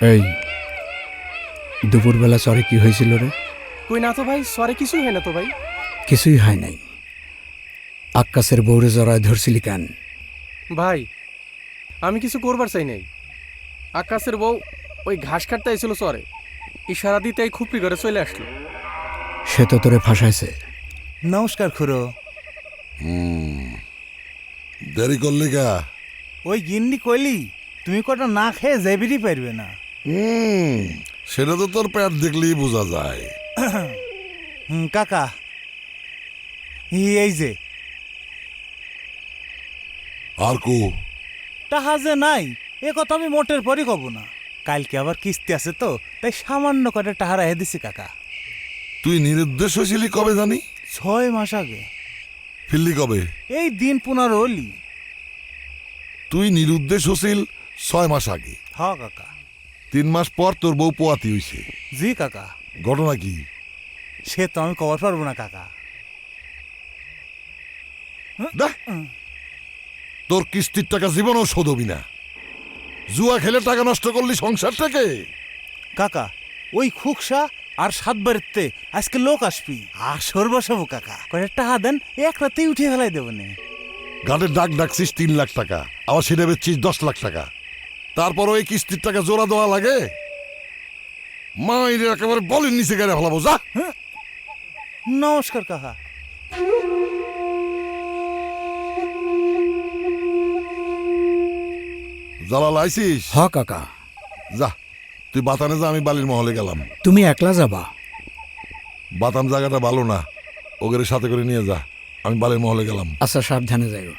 এই দুপুরবেলা চরে কি হয়েছিল রে? কই না তো ভাই, সরে কিছুই হয় না তো ভাই। কিছুই হয় নাই। আক্কাসের বউরে জড়ায় ধরছিলি কেন? ভাই আমি কিছু করবার চাই নাই। আকাশের বউ ওই ঘাস কাটতে আইছিল সরে, ইশারা দিতে এই খুপড়ি ঘরে চলে আসলো। সে তো তোরে ফাঁসাইছে। নমস্কার খুড়ো। দেরি করলি গা? ওই গিন্নি কইলি তুমি কটা না খেয়ে যাবিরই পারবে না। সেটা তো তোর পেট দেখলেই বোঝা যায়। কাকা এই যে আর কো? টাহা যে নাই এ কথা আমি মোটের পরই কব না। কালকে আবার কিস্তি আছে তো, তাই সামান্য কটা টাহা রেখে দিছি কাকা। তুই নিরুদ্দেশ হয়েছিলি কবে জানি? 6 মাস আগে। ফিরলি কবে? এই দিন 15 হলি। তুই নিরুদ্দেশ হছিল 6 মাস আগে। হ কাকা। 3 মাস পর তোর বউ পোয়াতি হইছে। জি কাকা। ঘটনা কি? সে তো আমি কবার পারবো না কাকা। দেখ, তোর কিস্তির টাকা জীবনও শোধ হবি না। জুয়া খেলে টাকা নষ্ট করলি সংসার থেকে। কাকা ওই খুকসা আর 7 বাড়িতে আজকে লোক আসবি, আসর বসাবো কাকা। কয়েকটা টাকা দেন, এক রাতেই উঠিয়ে ফেলাই দেবো নে। গাড়ির ডাক ডাকছিস 3 লাখ টাকা, আবার সেটা বেচছিস 10 লাখ টাকা। তারপর ওই কিস্তির টাকা জোড়া দেওয়া লাগে? মায়ের একেবারে বলের নিচে গেড়ে ফেলাবো। যা। নমস্কার কাকা। জ্বালা লাইছিস? হ কাকা। যা, তুই বাতানে যা, আমি বালির মহলে গেলাম। তুমি একলা যাবা? বাতাম জায়গাটা ভালো না, ওগের সাথে করে নিয়ে যা, আমি বালির মহলে গেলাম। আচ্ছা, সাবধানে যাইও।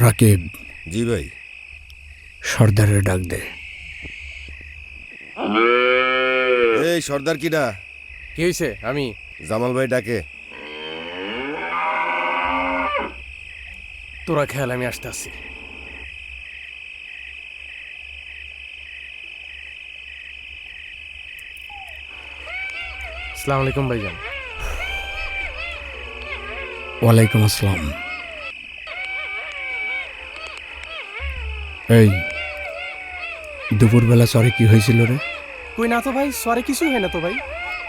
রাকিব, জি ভাই। সর্দারের ডাক দে। এই সর্দার কিডা? কি হয়েছে? আমি জামাল ভাই ডাকে। তোরা খেয়াল, আমি আসতে আসছি। আসসালামু আলাইকুম ভাইজান। ওয়ালাইকুম আসসালাম। এই দুপুরবেলা চরে কি হয়েছিল রে? কই না তো ভাই, সরে কিছুই হয় না তো ভাই।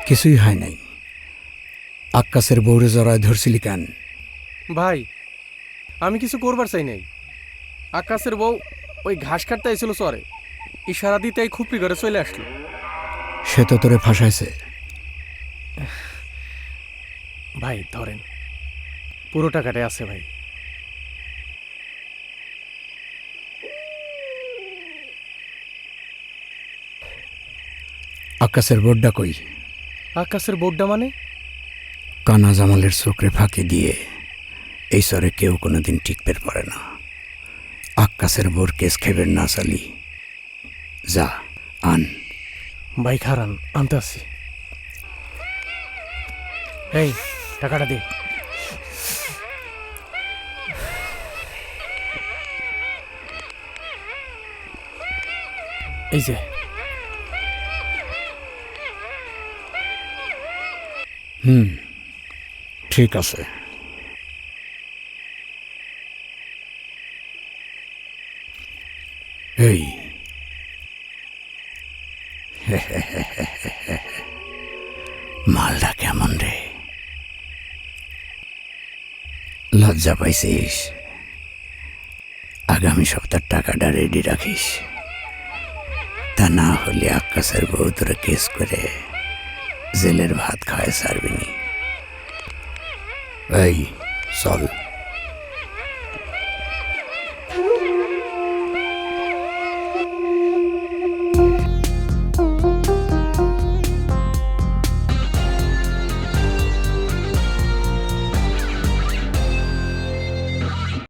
কিছুই হয় নাই। আক্কাসের বউরে জড়ায় ধরছিলি কেন? ভাই আমি কিছু করবার চাই নাই। আকাশের বউ ওই ঘাস কাটতে আইছিল সরে, ইশারা দিতে এই খুপড়ি ঘরে চলে আসলো। সে তো তোরে ফাঁসাইছে। ভাই ধরেন, পুরো টাকাটাই আছে ভাই। আক্কাসের বোর্ডটা কই? আকাশের বোর্ডটা মানে? কানা জামালের চোখরে ফাঁকি দিয়ে এই চরে কেউ কোনোদিন টিকতে পারে না। আক্কাসের বোর কেস খেবেন না চালি। যা আন। ভাই খারান, আনতে আসছি। এই টাকাটা দে। এই যে। ঠিক আছে। এই মালটা কেমন রে? লজ্জা পাইছিস? আগামী সপ্তাহ টাকাটা রেডি রাখিস, তা না হলে আক্কাসের বউ তোরা কেস করে জেলের ভাত খায় সারবিনি। এই চল।